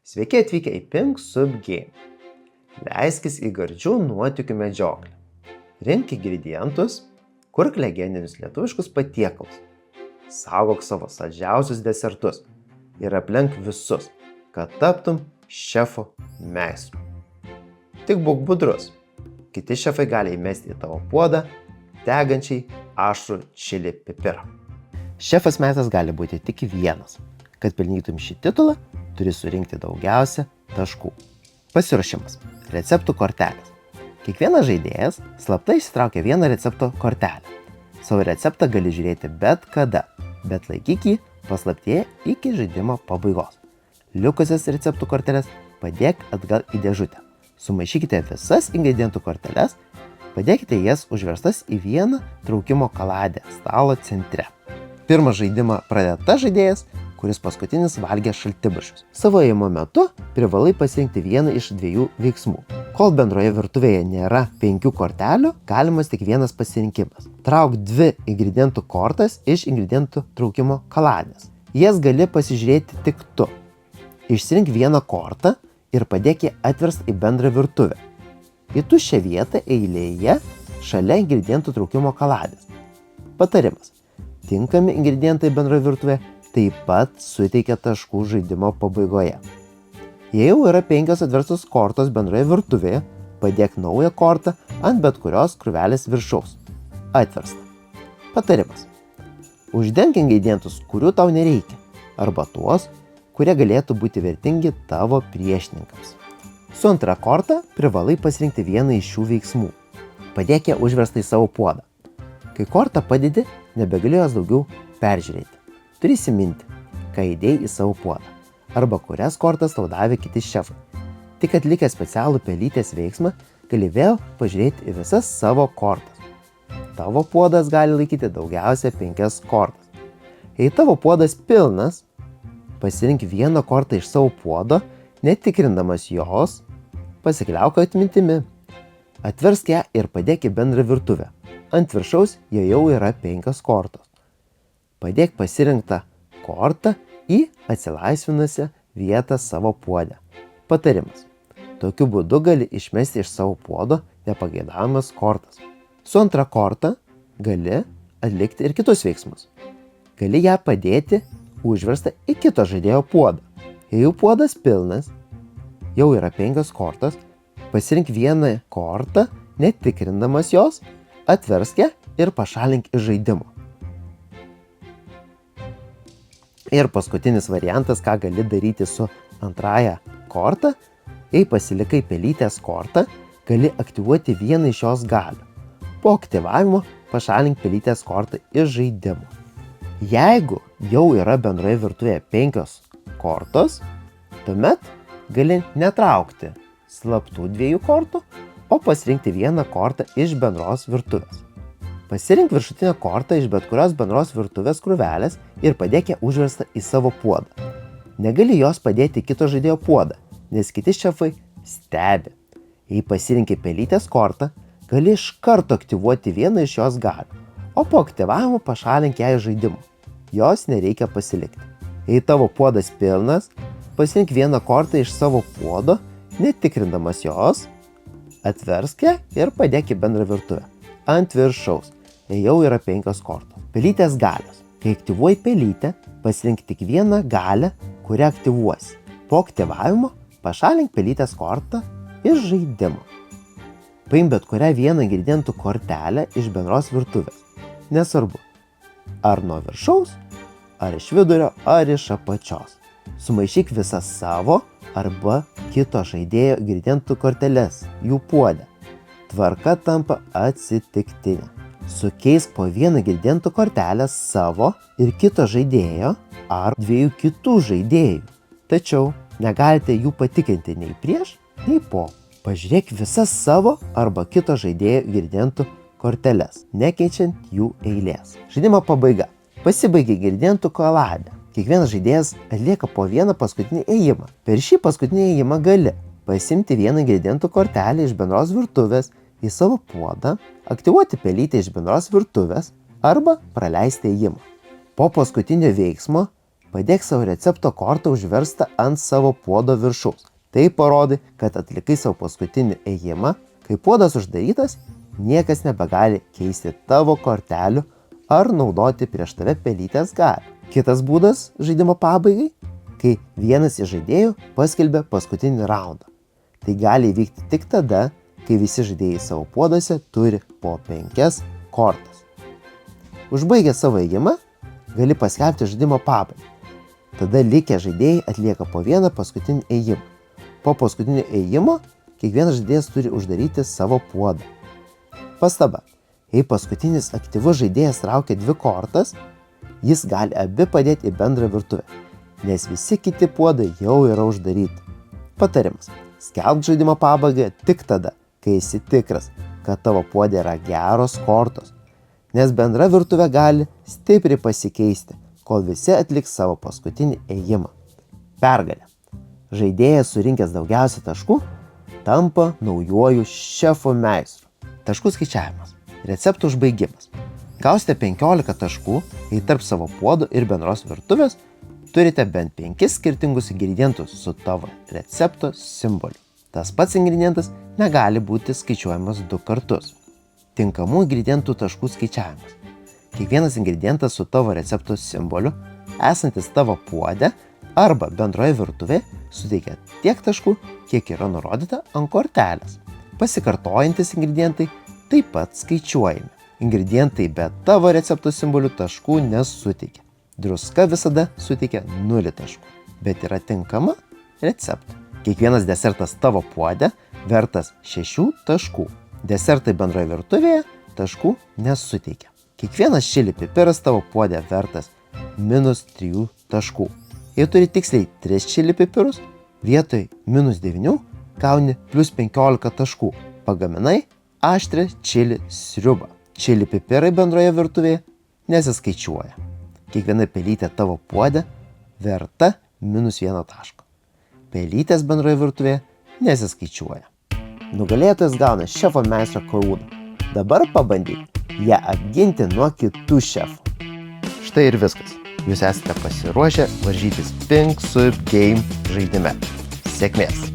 Sveiki atvykę į Pink Soup Game. Leiskis į gardžių nuotykių medžioklę. Rink ingredientus, kurk legendinius lietuviškus patiekalus. Saugok savo saldžiausius desertus ir aplenk visus, kad taptum šefo meistru. Tik būk budrus. Kiti šefai gali įmesti į tavo puodą degančiai aštrų čili pipirą. Šefas meistras gali būti tik vienas. Kad pelnytum šį titulą, turi surinkti daugiausia taškų. Pasiruošimas. Receptų kortelės. Kiekvienas žaidėjas slaptai išsitraukia vieną recepto kortelę. Savo receptą gali žiūrėti bet kada, bet laikyk jį paslaptyje iki žaidimo pabaigos. Likusias receptų korteles padėk atgal į dėžutę. Sumaišykite visas ingredientų korteles, padėkite jas užverstas į vieną traukimo kaladę stalo centre. Pirmą žaidimą pradeda tas žaidėjas, kuris paskutinis valgė šaltibarščius. Savo ėjimo metu privalai pasirinkti vieną iš dviejų veiksmų. Kol bendroje virtuvėje nėra 5 kortelių, galimas tik vienas pasirinkimas. Trauk 2 ingredientų kortas iš ingredientų traukimo kaladės. Jas gali pasižiūrėti tik tu. Išsirink vieną kortą ir padėk ją atverstą į bendrą virtuvę. Į tuščią vietą eilėje šalia ingredientų traukimo kaladės. Patarimas. Tinkami ingredientai bendroje virtuvėje taip pat suteikia taškų žaidimo pabaigoje. Jei jau yra 5 atverstos kortos bendroje virtuvėje, padėk naują kortą ant bet kurios krūvelės viršaus. Atversta. Patarimas. Uždenk ingredientus, kurių tau nereikia, arba tuos, kurie galėtų būti vertingi tavo priešininkams. Su antra korta privalai pasirinkti vieną iš šių veiksmų. Padėk ją užverstą į savo puodą. Kai kortą padedi, nebegali jos daugiau peržiūrėti. Turi įsiminti, ką įdėjai į savo puodą, arba kurias kortas tau davė kiti šefai. Tik atlikę specialų pelytės veiksmą, gali vėl pažiūrėti į visas savo kortas. Tavo puodas gali laikyti daugiausia 5 kortas. Jei tavo puodas pilnas, pasirink vieną kortą iš savo puodo, netikrindamas jos, pasikliauk atmintimi. Atversk ją ir padėk į bendrą virtuvę. Ant viršaus jau yra 5 kortos. Padėk pasirinktą kortą į atsilaisvinusią vietą savo puode. Patarimas. Tokiu būdu gali išmesti iš savo puodo nepageidaujamas kortas. Su antra korta gali atlikti ir kitus veiksmus. Gali ją padėti užverstą į kito žaidėjo puodą. Jei jau puodas pilnas, jau yra 5 kortos, pasirink vieną kortą, netikrindamas jos, atversk ją ir pašalink iš žaidimo. Ir paskutinis variantas, ką gali daryti su antrąja korta, jei pasilikai pelytės kortą, gali aktyvuoti vieną iš jos galių. Po aktyvavimo pašalink pelytės kortą iš žaidimo. Jeigu jau yra bendroje virtuvėje 5 kortos, tuomet gali netraukti slaptų 2 kortų, o pasirinkti vieną kortą iš bendros virtuvės. Pasirink viršutinę kortą iš bet kurios bendros virtuvės krūvelės ir padėk ją užverstą į savo puodą. Negali jos padėti į kito žaidėjo puodą, nes kiti šefai stebi. Jei pasirinki pelytės kortą, gali iš karto aktyvuoti vieną iš jos galių, o po aktyvavimo pašalink ją iš žaidimo. Jos nereikia pasilikti. Jei tavo puodas pilnas, pasirink vieną kortą iš savo puodo, netikrindamas jos, atversk ją ir padėk į bendrą virtuvę. Ant viršaus jau yra 5 kortos. Pelytės galios. Kai aktyvuoji pelytę, pasirink tik vieną galią, kurią aktyvuosi. Po aktyvavimo pašalink pelytės kortą iš žaidimo. Paimk bet kurią vieną ingredientų kortelę iš bendros virtuvės. Nesvarbu, ar nuo viršaus, ar iš vidurio, ar iš apačios. Sumaišyk visas savo arba kito žaidėjo ingredientų korteles, jų puode. Tvarka tampa atsitiktinė. Sukeisk po vieną ingredientų kortelę savo ir kito žaidėjo ar 2 kitų žaidėjų. Tačiau negalite jų patikrinti nei prieš, nei po. Pažiūrėk visas savo arba kito žaidėjo ingredientų korteles, nekeičiant jų eilės. Žaidimo pabaiga. Pasibaigė ingredientų kaladė. Kiekvienas žaidėjas atlieka po vieną paskutinį ėjimą. Per šį paskutinį ėjimą gali pasimti vieną ingredientų kortelę iš bendros virtuvės į savo puodą, aktyvuoti pelytę iš bendros virtuvės arba praleisti ėjimą. Po paskutinio veiksmo Padėk savo recepto kortą užverstą ant savo puodo viršaus. Tai parodai, kad atlikai savo paskutinį ėjimą. Kai puodas uždarytas, niekas nebegali keisti tavo kortelių ar naudoti prieš tave pelytės galią. Kitas būdas žaidimo pabaigai, kai vienas iš žaidėjų paskelbia paskutinį raundą. Tai gali įvykti tik tada, kai visi žaidėjai savo puoduose turi po 5 kortas. Užbaigęs savo ėjimą, gali paskelbti žaidimo pabaigą. Tada likę žaidėjai atlieka po vieną paskutinį ėjimą. Po paskutinio ėjimo kiekvienas žaidėjas turi uždaryti savo puodą. Pastaba. Jei paskutinis aktyvus žaidėjas traukia 2 kortas, jis gali abi padėti į bendrą virtuvę, nes visi kiti puodai jau yra uždaryti. Patarimas. Skelbk žaidimo pabaigą tik tada, kai esi tikras, kad tavo puode yra geros kortos, nes bendra virtuvė gali stipriai pasikeisti, kol visi atliks savo paskutinį ėjimą. Pergalė. Žaidėjas surinkęs daugiausiai taškų tampa naujuoju šefo meistru. Taškų skaičiavimas. Receptų užbaigimas. Gausite 15 taškų, jei tarp savo puodų ir bendros virtuvės turite bent 5 skirtingus ingredientus su tavo recepto simboliu. Tas pats ingredientas negali būti skaičiuojamas 2 kartus. Tinkamų ingredientų taškų skaičiavimas. Kiekvienas ingredientas su tavo recepto simboliu, esantis tavo puode arba bendroje virtuvėje, suteikia tiek taškų, kiek yra nurodyta ant kortelės. Pasikartojantis ingredientai taip pat skaičiuojami. Ingredientai be tavo recepto simbolių taškų nesuteikia. Druska visada suteikia 0 taškų, bet yra tinkama receptui. Kiekvienas desertas tavo puode vertas 6 taškų. Desertai bendroje virtuvėje taškų nesuteikia. Kiekvienas čili pipiras tavo puode vertas -3 taškų. Jei turi tiksliai 3 čili pipirus, vietoj -9 gauni +15 taškų. Pagaminai aštrią čili sriubą. Čili pipirai bendroje virtuvėje nesiskaičiuoja. Kiekviena pelytė tavo puode verta -1 taško. Pelytės bendroje virtuvėje nesiskaičiuoja. Nugalėtojas gauna šefo meistro karūną. Dabar pabandyk ją apginti nuo kitų šefų. Štai ir viskas. Jūs esate pasiruošę varžytis Pink Soup Game žaidime. Sėkmės!